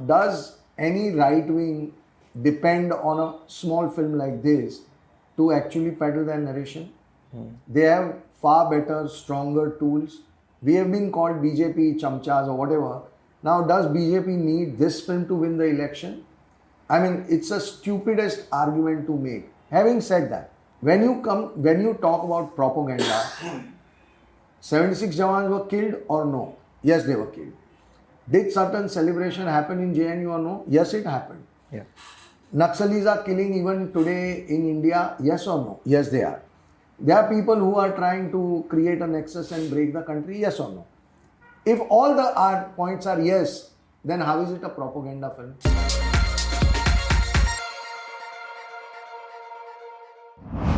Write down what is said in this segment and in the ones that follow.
does any right wing depend on a small film like this to actually peddle their narration? They have far better, stronger tools. We have been called BJP chamchas or whatever. Now, does BJP need this film to win the election? I mean, it's a stupidest argument to make. Having said that, when you talk about propaganda, 76 Jawans were killed or no? Yes, they were killed. Did certain celebration happen in JNU or no? Yes, it happened. Yeah. Naxalis are killing even today in India, yes or no? Yes, they are. There are people who are trying to create a nexus and break the country, yes or no? If all the points are yes, then how is it a propaganda film?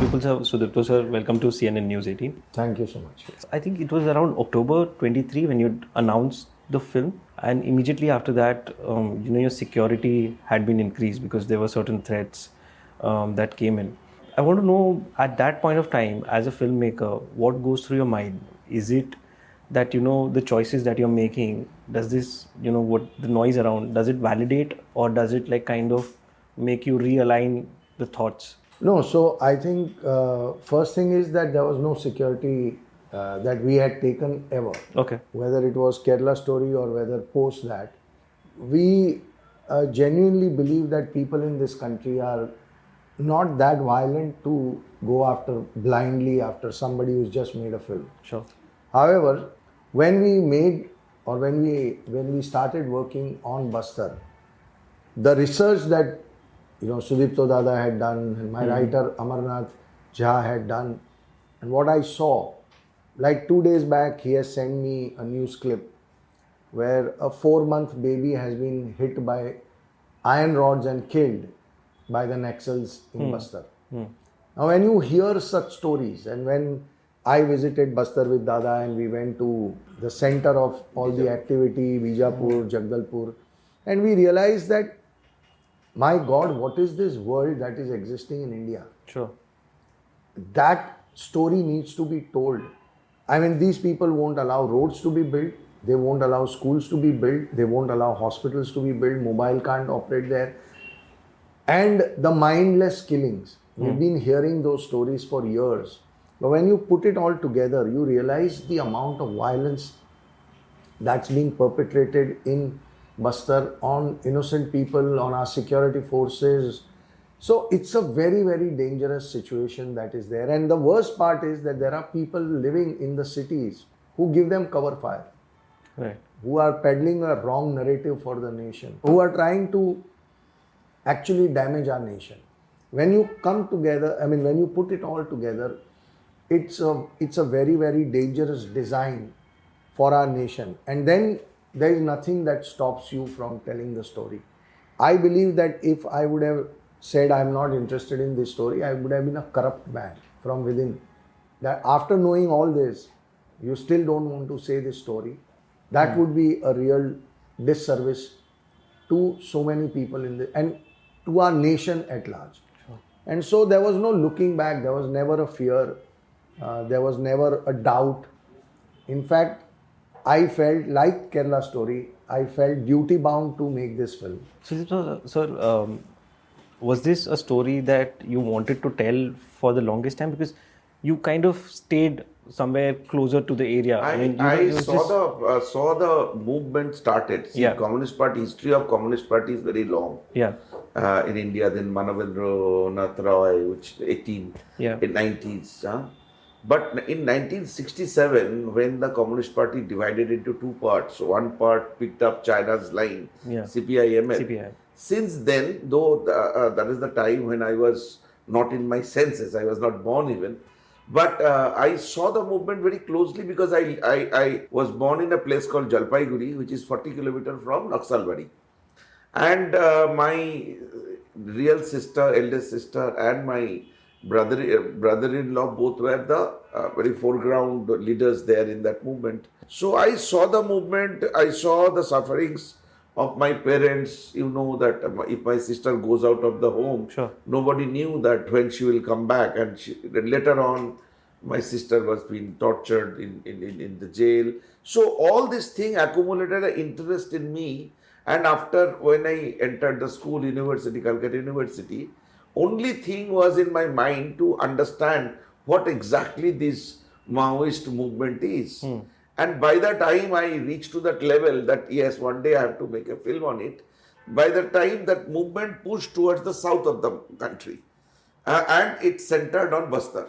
Vipul Shah Sudipto sir, welcome to CNN News 18. Thank you so much. I think it was around October 23 when you announced the film, and immediately after that, your security had been increased because there were certain threats that came in. I want to know at that point of time, as a filmmaker, what goes through your mind? Is it that the choices that you're making, does this what the noise around, does it validate, or does it like kind of make you realign the thoughts? No, so I think first thing is that there was no security that we had taken ever. Okay. Whether it was Kerala story or whether post that, we genuinely believe that people in this country are not that violent to go after blindly after somebody who's just made a film. Sure. However, when we made or when we started working on Bastar, the research that Sudipto Dada had done and my writer Amarnath Jha had done, and what I saw, like 2 days back he has sent me a news clip where a 4-month baby has been hit by iron rods and killed by the Naxals in Bastar. Now when you hear such stories, and when I visited Bastar with Dada and we went to the center of all the activity, Bijapur, Jagdalpur, and we realized that, my God, what is this world that is existing in India? Sure. That story needs to be told. I mean, these people won't allow roads to be built. They won't allow schools to be built. They won't allow hospitals to be built. Mobile can't operate there. And the mindless killings. We've been hearing those stories for years. But when you put it all together, you realize the amount of violence that's being perpetrated in Bastar on innocent people, on our security forces. So it's a very, very dangerous situation that is there. And the worst part is that there are people living in the cities who give them cover fire. Right. Who are peddling a wrong narrative for the nation. Who are trying to actually damage our nation. When you come together, when you put it all together, it's a very, very dangerous design for our nation. And then there is nothing that stops you from telling the story. I believe that if I would have said I'm not interested in this story, I would have been a corrupt man from within. That after knowing all this, you still don't want to say this story. That would be a real disservice to so many people and to our nation at large. Sure. And so there was no looking back. There was never a fear. There was never a doubt. In fact, I felt like Kerala story. I felt duty bound to make this film. So, sir, was this a story that you wanted to tell for the longest time? Because you kind of stayed somewhere closer to the area. I saw the movement started. See, Communist Party, history of Communist Party is very long. Yeah. In India, then Manavendra Nath Roy, which 18 in 90s. But in 1967, when the Communist Party divided into two parts, one part picked up China's line, CPI-ML. Since then, though that is the time when I was not in my senses, I was not born even, but I saw the movement very closely because I was born in a place called Jalpaiguri, which is 40 kilometers from Naxalbari. And my real sister, eldest sister, and my brother-in-law both were the very foreground leaders there in that movement. So I saw the movement, I saw the sufferings of my parents. You know that if my sister goes out of the home, nobody knew that when she will come back. And later on, my sister was being tortured in the jail. So all this thing accumulated an interest in me. And after, when I entered the school, university, Calcutta University, only thing was in my mind to understand what exactly this Maoist movement is. And by the time I reached to that level that yes, one day I have to make a film on it, by the time that movement pushed towards the south of the country, and it centered on Bastar.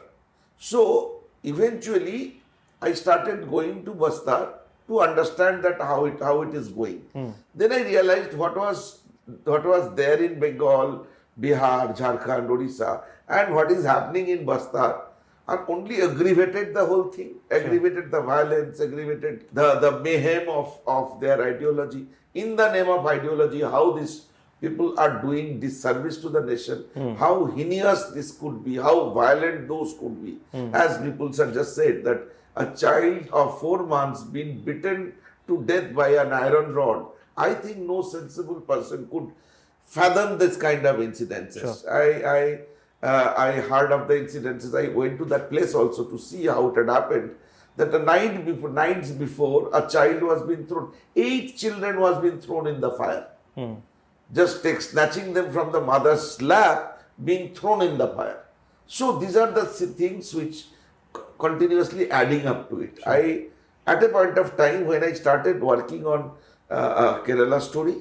So eventually I started going to Bastar to understand that how it is going. Then I realized what was there in Bengal, Bihar, Jharkhand, Odisha, and what is happening in Bastar are only aggravated the whole thing, aggravated the violence, aggravated the mayhem of their ideology. In the name of ideology, how these people are doing disservice to the nation, how heinous this could be, how violent those could be. As Vipul Sir just said, that a child of 4 months being beaten to death by an iron rod, I think no sensible person could fathom this kind of incidences. Sure. I heard of the incidences. I went to that place also to see how it had happened. That nights before, a child was being thrown. 8 children was being thrown in the fire. Just snatching them from the mother's lap, being thrown in the fire. So these are the things which continuously adding up to it. Sure. At a point of time when I started working on Kerala story,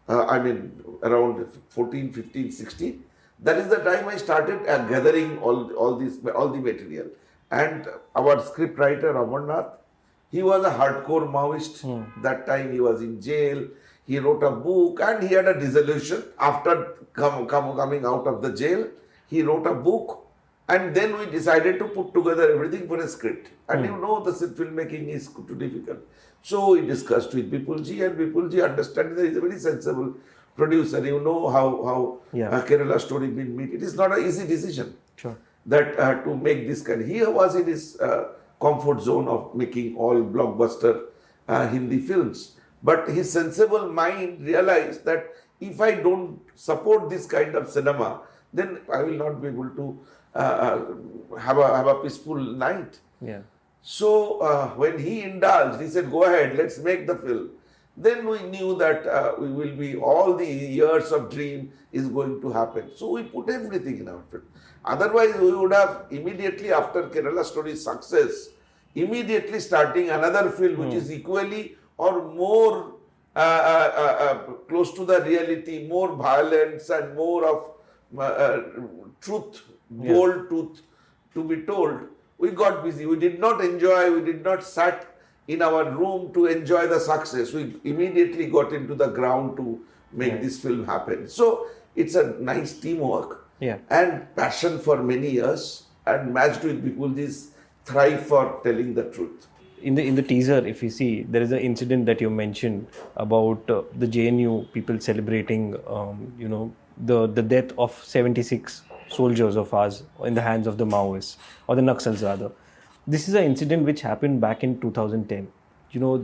around 14, 15, 16, that is the time I started gathering all the material. And our script writer, Amarnath, he was a hardcore Maoist. That time he was in jail. He wrote a book and he had a dissolution. After coming out of the jail, he wrote a book. And then we decided to put together everything for a script. And you know, the filmmaking is too difficult. So we discussed with Vipul Ji, and Vipul Ji understanding that he is a very sensible producer. You know how Kerala story been made. It is not an easy decision. Sure. That to make this kind. He was in his comfort zone of making all blockbuster Hindi films. But his sensible mind realized that if I don't support this kind of cinema, then I will not be able to have a peaceful night. Yeah. So when he indulged, he said, "Go ahead, let's make the film." Then we knew that we will be, all the years of dream is going to happen. So we put everything in our film. Otherwise, we would have immediately after Kerala Story's success, immediately starting another film which is equally or more close to the reality, more violence and more of truth, bold truth to be told. We got busy. We did not enjoy, we did not sat in our room to enjoy the success. We immediately got into the ground to make this film happen. So it's a nice teamwork and passion for many years, and matched with Vipulji's thrive for telling the truth. In the teaser, if you see, there is an incident that you mentioned about the JNU people celebrating, the death of 76 soldiers of ours in the hands of the Maoists, or the Naxals rather. This is an incident which happened back in 2010.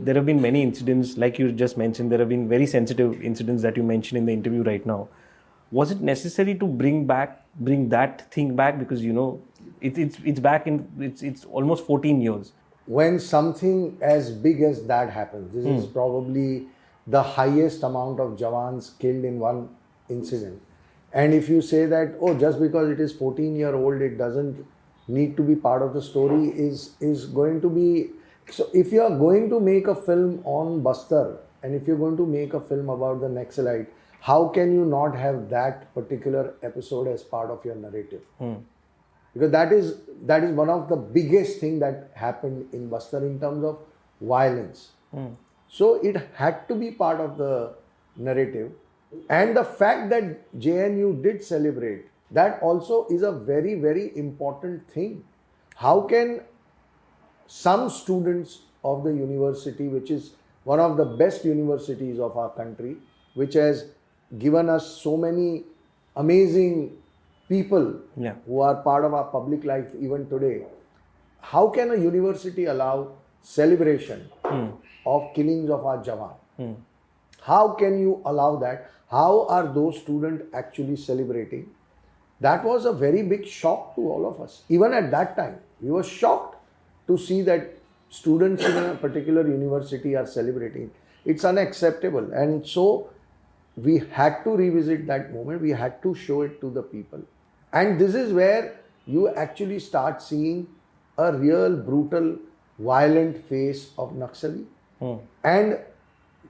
There have been many incidents, like you just mentioned, there have been very sensitive incidents that you mentioned in the interview right now. Was it necessary to bring that thing back? Because, it's back in, it's almost 14 years. When something as big as that happens, this is probably the highest amount of Jawans killed in one incident. And if you say that, just because it is 14-year-old, it doesn't need to be part of the story, is going to be... So if you are going to make a film on Bastar, and if you're going to make a film about the Naxalite, how can you not have that particular episode as part of your narrative? Because that is one of the biggest thing that happened in Bastar in terms of violence. So it had to be part of the narrative. And the fact that JNU did celebrate, that also is a very, very important thing. How can some students of the university, which is one of the best universities of our country, which has given us so many amazing people who are part of our public life even today, how can a university allow celebration of killings of our Jawan? How can you allow that? How are those students actually celebrating? That was a very big shock to all of us. Even at that time, we were shocked to see that students in a particular university are celebrating. It's unacceptable. And so we had to revisit that moment. We had to show it to the people. And this is where you actually start seeing a real brutal, violent face of Naxali. And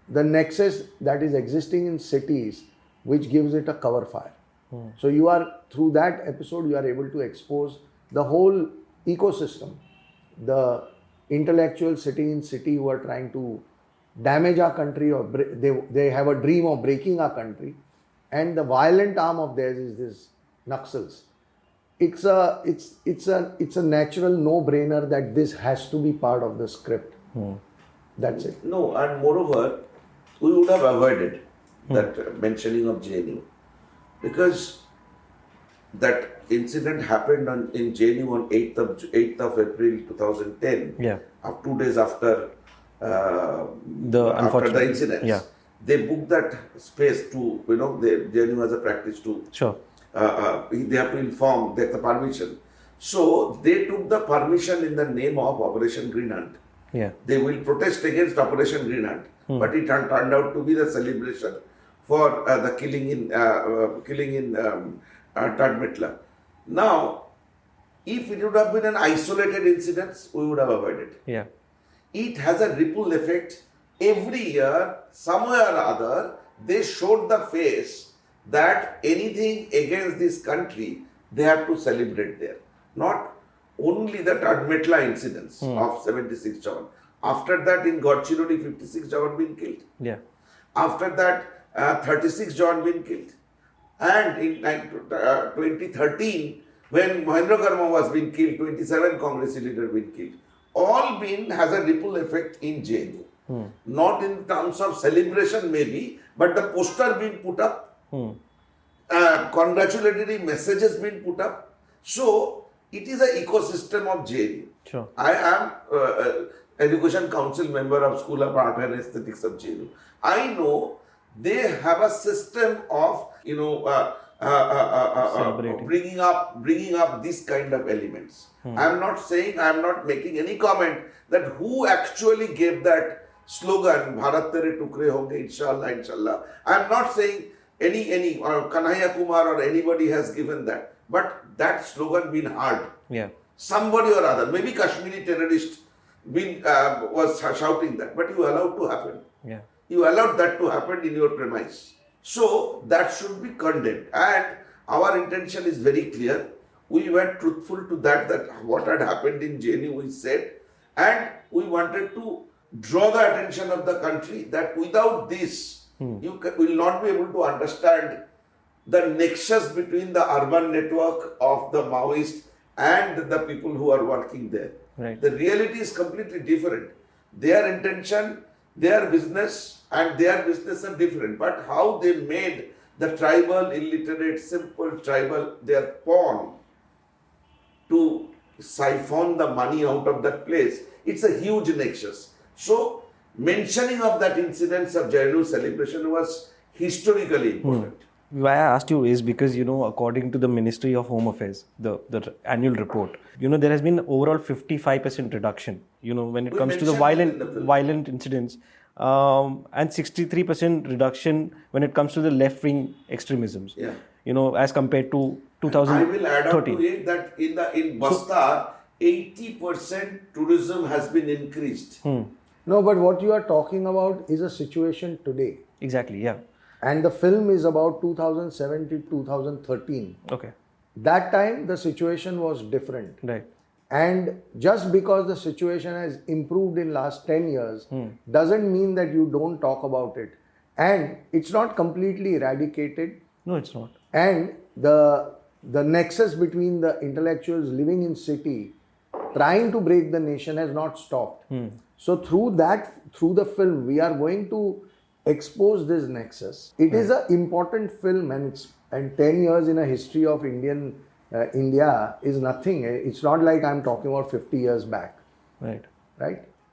the nexus that is existing in cities, which gives it a cover fire. So you are, through that episode, you are able to expose the whole ecosystem. The intellectuals sitting in city who are trying to damage our country, or they have a dream of breaking our country, and the violent arm of theirs is this Naxals. It's a natural no-brainer that this has to be part of the script. That's it. No, and moreover, we would have avoided that mentioning of JNU, because that incident happened in JNU on 8th of April 2010. Yeah. 2 days after after the incident. Yeah. They booked that space to, JNU has a practice to. Sure. They have to inform, they have the permission. So they took the permission in the name of Operation Green Hunt. Yeah. They will protest against Operation Green Hunt, but it turned out to be the celebration for the killing in Tadmetla. Now, if it would have been an isolated incident, we would have avoided. Yeah. It has a ripple effect. Every year, somewhere or other, they showed the face that anything against this country, they have to celebrate there. Not only the Tadmetla incidents of 76 Jawan. After that, in Gadchiroli, 56 Jawan been killed. Yeah. After that, 36 Jawan been killed. And in 2013, when Mahendra Karma was being killed, 27 Congress leaders been killed. All been has a ripple effect in JNU. Not in terms of celebration maybe, but the poster being put up, congratulatory messages being put up. So, it is an ecosystem of JNU. Sure. I am Education Council member of School of Art and Aesthetics of JNU. I know they have a system of, bringing up this kind of elements. I am not saying, I am not making any comment that who actually gave that slogan, Bharat Tere Tukre Honge, Inshallah, Inshallah. I am not saying any Kanhaiya Kumar or anybody has given that. But that slogan been heard. Yeah. Somebody or other, maybe Kashmiri terrorist was shouting that, but you allowed to happen. Yeah. You allowed that to happen in your premise. So that should be condemned. And our intention is very clear. We were truthful to that what had happened in JNU we said, and we wanted to draw the attention of the country that without this, you will not be able to understand the nexus between the urban network of the Maoists and the people who are working there. Right. The reality is completely different. Their intention, their business and their business are different. But how they made the tribal, illiterate, simple tribal their pawn to siphon the money out of that place, it's a huge nexus. So, mentioning of that incidents of JNU celebration was historically important. Why I asked you is because, according to the Ministry of Home Affairs, the annual report, there has been overall 55% reduction, when it comes to the violent incidents, and 63% reduction when it comes to the left-wing extremisms, as compared to 2013. I will add on to it that in Bastar, 80% tourism has been increased. No, but what you are talking about is a situation today. Exactly, yeah. And the film is about 2007 to 2013. Okay. That time, the situation was different. Right. And just because the situation has improved in last 10 years, doesn't mean that you don't talk about it. And it's not completely eradicated. No, it's not. And the nexus between the intellectuals living in city, trying to break the nation has not stopped. So through the film, we are going to expose this nexus. It is an important film, and 10 years in a history of India is nothing. It's not like I'm talking about 50 years back. Right?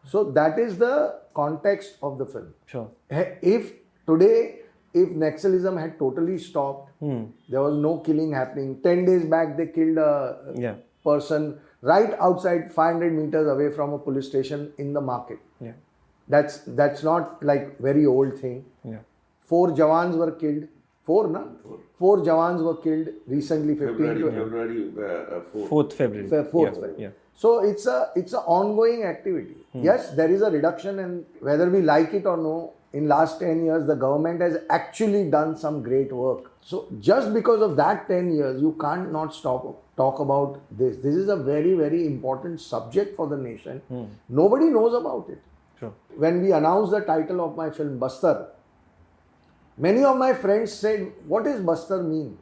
So that is the context of the film. Sure. If Naxalism had totally stopped, there was no killing happening. 10 days back, they killed a person right outside 500 meters away from a police station in the market. Yeah. That's not like very old thing. Yeah. 4 Jawans were killed. 4, na? 4 Jawans were killed recently. February 4th February. 4th February. Yeah. So it's a ongoing activity. Yes, there is a reduction, and whether we like it or no, in last 10 years, the government has actually done some great work. So just because of that 10 years, you can't not talk about this. This is a very, very important subject for the nation. Nobody knows about it. Sure. When we announced the title of my film, Bastar, many of my friends said, what does Bastar mean?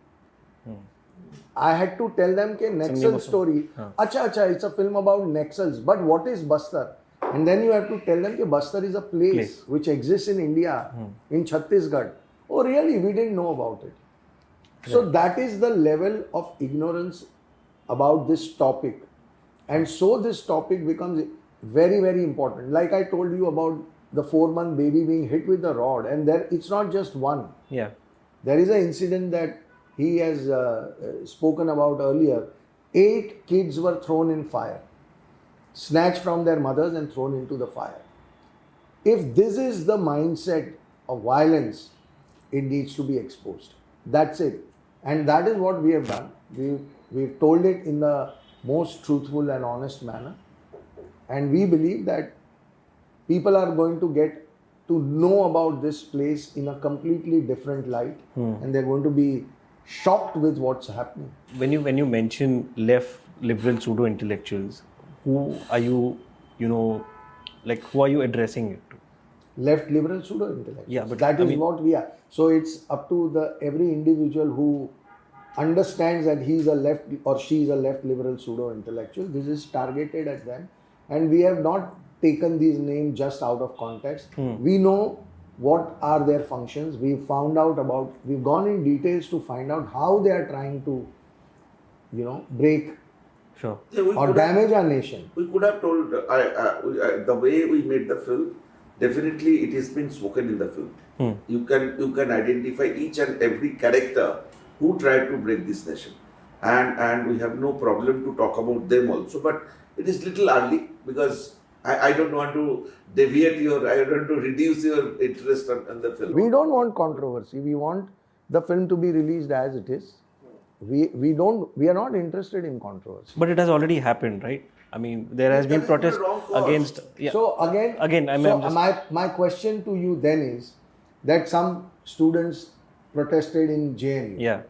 I had to tell them that Naxal story, acha, it's a film about Naxals, but what is Bastar? And then you have to tell them that Bastar is a place which exists in India, in Chhattisgarh. Oh really? We didn't know about it. So that is the level of ignorance about this topic. And so this topic becomes very, very important. Like I told you about the 4-month baby being hit with a rod, and it's not just one. Yeah. There is an incident that he has spoken about earlier. 8 kids were thrown in fire, snatched from their mothers and thrown into the fire. If this is the mindset of violence, it needs to be exposed. That's it. And that is what we have done. We've told it in the most truthful and honest manner. And we believe that people are going to get to know about this place in a completely different light. And they're going to be shocked with what's happening. When you mention left liberal pseudo intellectuals, who are you who are you addressing it to? Left liberal pseudo intellectuals. Yeah, but that is what we are. So it's up to every individual who understands that he is a left or she is a left liberal pseudo intellectual. This is targeted at them, and we have not taken these names just out of context. We know what are their functions. We've gone in details to find out how they are trying to, break or damage our nation. We could have told, the way we made the film, definitely it has been spoken in the film. You can identify each and every character who tried to break this nation. And we have no problem to talk about them also. But it is little early because I don't want to deviate I don't want to reduce your interest on the film. We don't want controversy. We want the film to be released as it is. We are not interested in controversy. But it has already happened, right? I mean, there has been protests against. Yeah. So my question to you then is that some students protested in JNU. Yeah.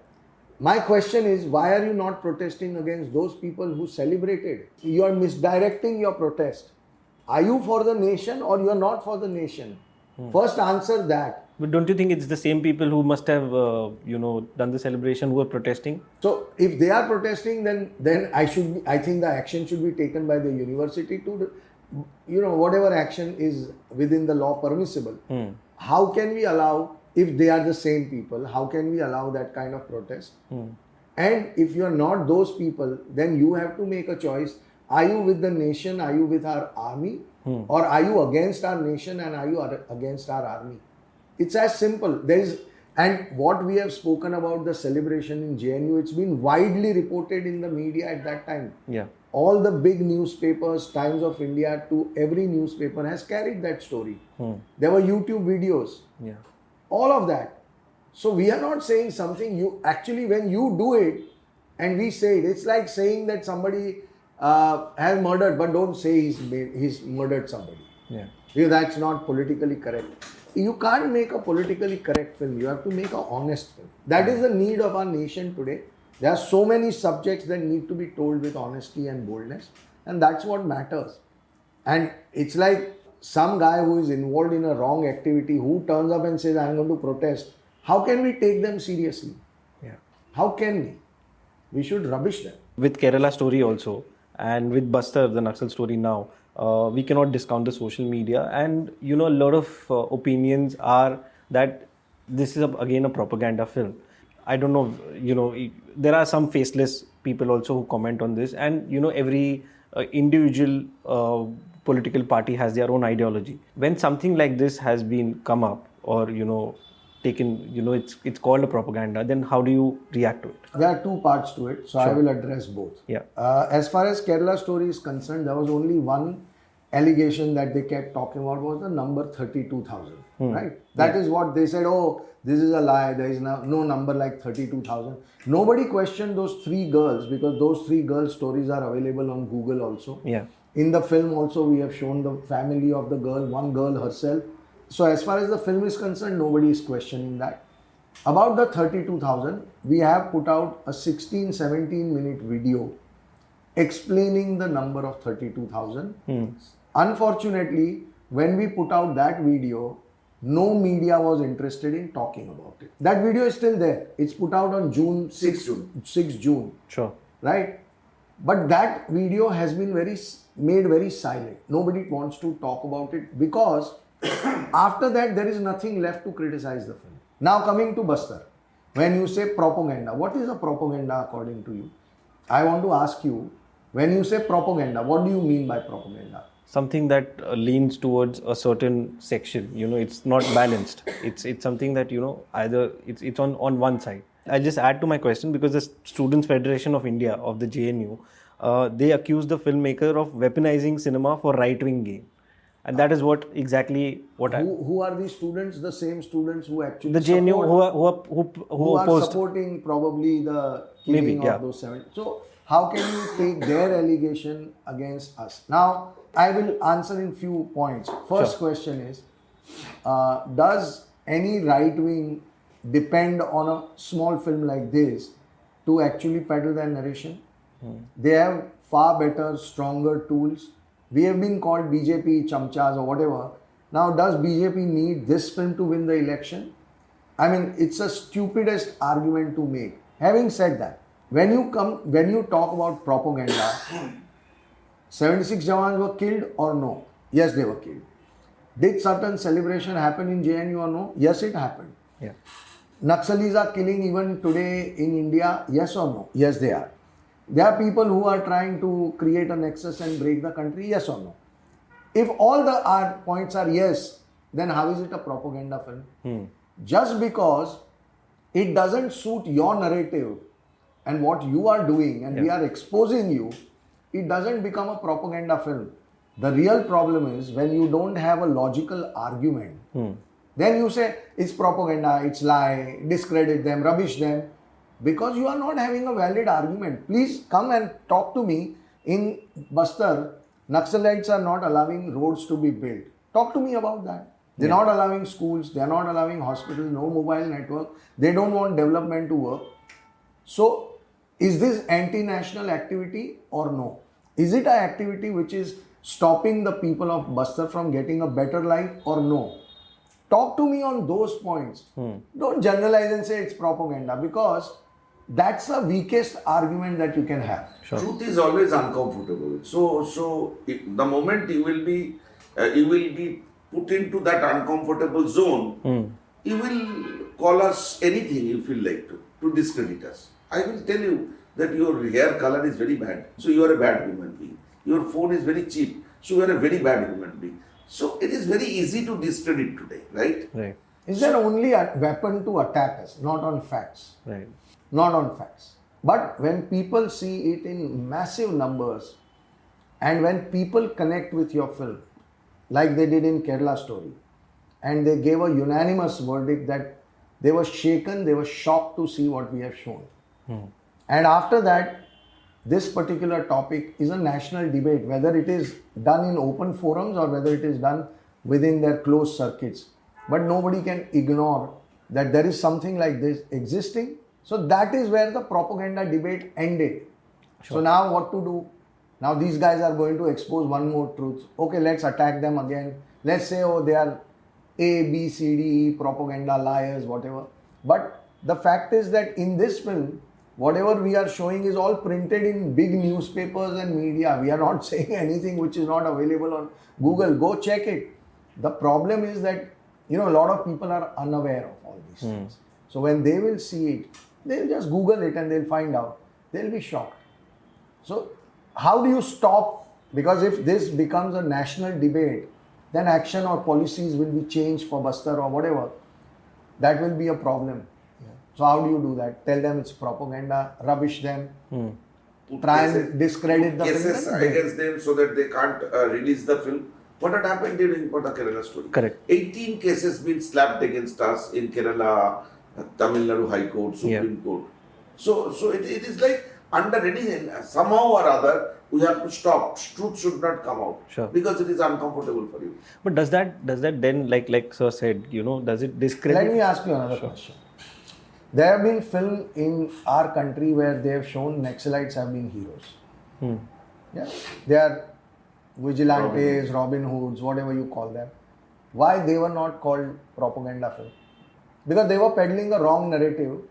My question is, why are you not protesting against those people who celebrated? You are misdirecting your protest. Are you for the nation or you are not for the nation? First answer that. But don't you think it's the same people who must have, done the celebration who are protesting? So if they are protesting, then I think the action should be taken by the university to, whatever action is within the law permissible. How can we allow, if they are the same people, how can we allow that kind of protest? And if you are not those people, then you have to make a choice. Are you with the nation? Are you with our army? Or are you against our nation and are you against our army? It's as simple. And what we have spoken about the celebration in JNU, it's been widely reported in the media at that time. Yeah. All the big newspapers, Times of India to every newspaper has carried that story. There were YouTube videos. Yeah. All of that. So we are not saying something when you do it and we say it, it's like saying that somebody has murdered, but don't say he's murdered somebody. Yeah. That's not politically correct. You can't make a politically correct film. You have to make an honest film. That is the need of our nation today. There are so many subjects that need to be told with honesty and boldness, and that's what matters. And it's like some guy who is involved in a wrong activity who turns up and says, I'm going to protest. How can we take them seriously? Yeah. How can we? We should rubbish them. With Kerala story also, and with Bastar, the Naxal story now, we cannot discount the social media. And, a lot of opinions are that this is again a propaganda film. I don't know, there are some faceless people also who comment on this. And, every individual political party has their own ideology. When something like this has been come up or, taken, it's called a propaganda, then how do you react to it? There are two parts to it, so sure. I will address both. Yeah. As far as Kerala story is concerned, there was only one allegation that they kept talking about was the number 32,000, right? That is what they said, oh, this is a lie, there is no number like 32,000. Nobody questioned those 3 girls, because those 3 girls' stories are available on Google also. Yeah. In the film also, we have shown the family of the girl, one girl herself. So as far as the film is concerned, nobody is questioning that. About the 32,000, we have put out a 16-17 minute video explaining the number of 32,000. Unfortunately, when we put out that video, no media was interested in talking about it. That video is still there. It's put out on 6 June. Sure. Right? But that video has been made very silent. Nobody wants to talk about it, because after that there is nothing left to criticize the film. Now coming to Bastar. When you say propaganda, what is a propaganda according to you? I want to ask you, when you say propaganda, what do you mean by propaganda? Something that leans towards a certain section. It's not balanced. It's something that, either it's on one side. I'll just add to my question, because the Students' Federation of India, of the JNU, they accuse the filmmaker of weaponizing cinema for right-wing gain. And that is who are these students? The same students who actually the JNU who are supporting probably the killing of those 7. So how can you take their allegation against us? Now, I will answer in few points. First question is, does any right wing depend on a small film like this to actually peddle their narration? They have far better, stronger tools. We have been called BJP chamchas or whatever. Now, does BJP need this film to win the election? I mean, it's a stupidest argument to make. Having said that, when you talk about propaganda, 76 Jawans were killed or no? Yes, they were killed. Did certain celebration happen in JNU or no? Yes, it happened. Yeah. Naxalis are killing even today in India, yes or no? Yes, they are. There are people who are trying to create a nexus and break the country, yes or no? If all the points are yes, then how is it a propaganda film? Just because it doesn't suit your narrative and what you are doing, and we are exposing you, it doesn't become a propaganda film. The real problem is when you don't have a logical argument. Then you say it's propaganda, it's lie, discredit them, rubbish them, because you are not having a valid argument. Please come and talk to me. In Bastar, Naxalites are not allowing roads to be built. Talk to me about that. They're not allowing schools, they're not allowing hospitals, no mobile network. They don't want development to work. So, is this anti-national activity or no? Is it an activity which is stopping the people of Bastar from getting a better life or no? Talk to me on those points. Don't generalize and say it's propaganda, because that's the weakest argument that you can have. Sure. Truth is always uncomfortable. So the moment you will be put into that uncomfortable zone, you will call us anything you feel like to discredit us. I will tell you that your hair color is very bad, so you are a bad human being. Your phone is very cheap, so you are a very bad human being. So it is very easy to discredit today, right? Right. Is there only a weapon to attack us, not on facts? Right. Not on facts. But when people see it in massive numbers, and when people connect with your film, like they did in Kerala Story, and they gave a unanimous verdict that they were shaken, they were shocked to see what we have shown. And after that, this particular topic is a national debate, whether it is done in open forums or whether it is done within their closed circuits. But nobody can ignore that there is something like this existing. So that is where the propaganda debate ended. Sure. So now what to do? Now these guys are going to expose one more truth. Okay, let's attack them again. Let's say, oh, they are A, B, C, D, E, propaganda, liars, whatever. But the fact is that in this film, whatever we are showing is all printed in big newspapers and media. We are not saying anything which is not available on Google. Go check it. The problem is that, a lot of people are unaware of all these things. So when they will see it, they'll just Google it and they'll find out. They'll be shocked. So how do you stop? Because if this becomes a national debate, then action or policies will be changed for Bastar or whatever. That will be a problem. So how do you do that? Tell them it's propaganda, rubbish them. put try and discredit the cases film. against them so that they can't release the film. What had happened during the Kerala story? Correct. 18 cases been slapped against us in Kerala, Tamil Nadu High Court, Supreme Court. So it is like under any, somehow or other, we have to stop. Truth should not come out. Sure. Because it is uncomfortable for you. But does that then, like Sir said, does it discredit? Let me ask you another question. There have been films in our country where they have shown Naxalites have been heroes. Yeah, they are vigilantes, Robin Hoods, whatever you call them. Why they were not called propaganda film? Because they were peddling the wrong narrative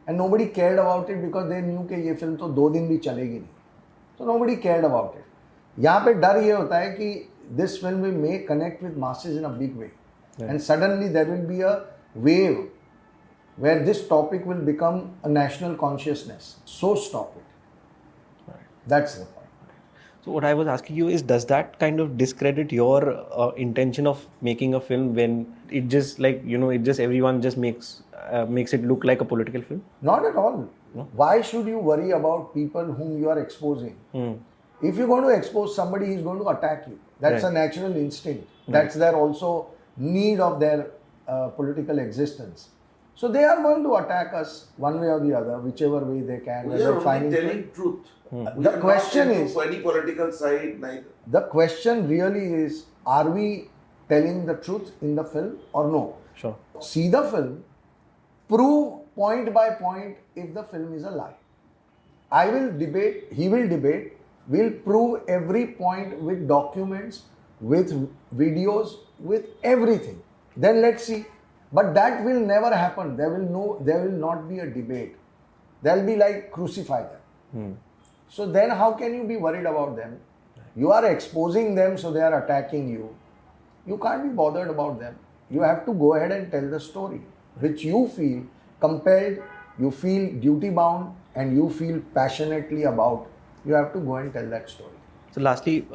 and nobody cared about it because they knew कि ये film तो 2 दिन भी चलेगी नहीं. So nobody cared about it. यहाँ पे डर ये होता है कि this film may connect with masses in a big way. And suddenly there will be a wave where this topic will become a national consciousness. So stop it. That's the point. So what I was asking you is, does that kind of discredit your intention of making a film when it just everyone just makes it look like a political film? Not at all. No? Why should you worry about people whom you are exposing? If you're going to expose somebody, he's going to attack you. That's a natural instinct. That's their also need of their political existence. So they are going to attack us one way or the other, whichever way they can. We are only telling truth. The question is, for any political side, neither. The question really is, are we telling the truth in the film or no? Sure. See the film, prove point by point if the film is a lie. I will debate, he will debate, we'll prove every point with documents, with videos, with everything. Then let's see. But that will never happen. There will not be a debate. They'll be like, crucify them. So then how can you be worried about them? You are exposing them, so they are attacking you. You can't be bothered about them. You have to go ahead and tell the story, which you feel compelled, you feel duty bound, and you feel passionately about. You have to go and tell that story. So lastly,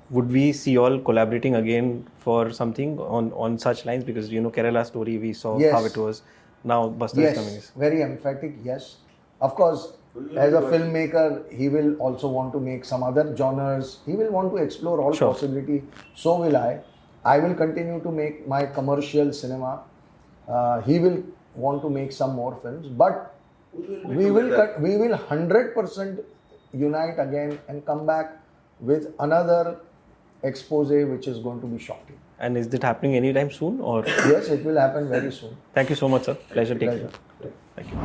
would we see you all collaborating again for something on such lines? Because Kerala story, we saw how it was. Now Bastar is coming. Yes, very emphatic, yes. Of course, as a filmmaker, he will also want to make some other genres. He will want to explore all possibility. So will I. I will continue to make my commercial cinema. He will want to make some more films. But we will 100% unite again and come back with another expose which is going to be shocking. And is it happening anytime soon? Or yes, it will happen very soon. Thank you so much, sir. Pleasure taking you. Thank you.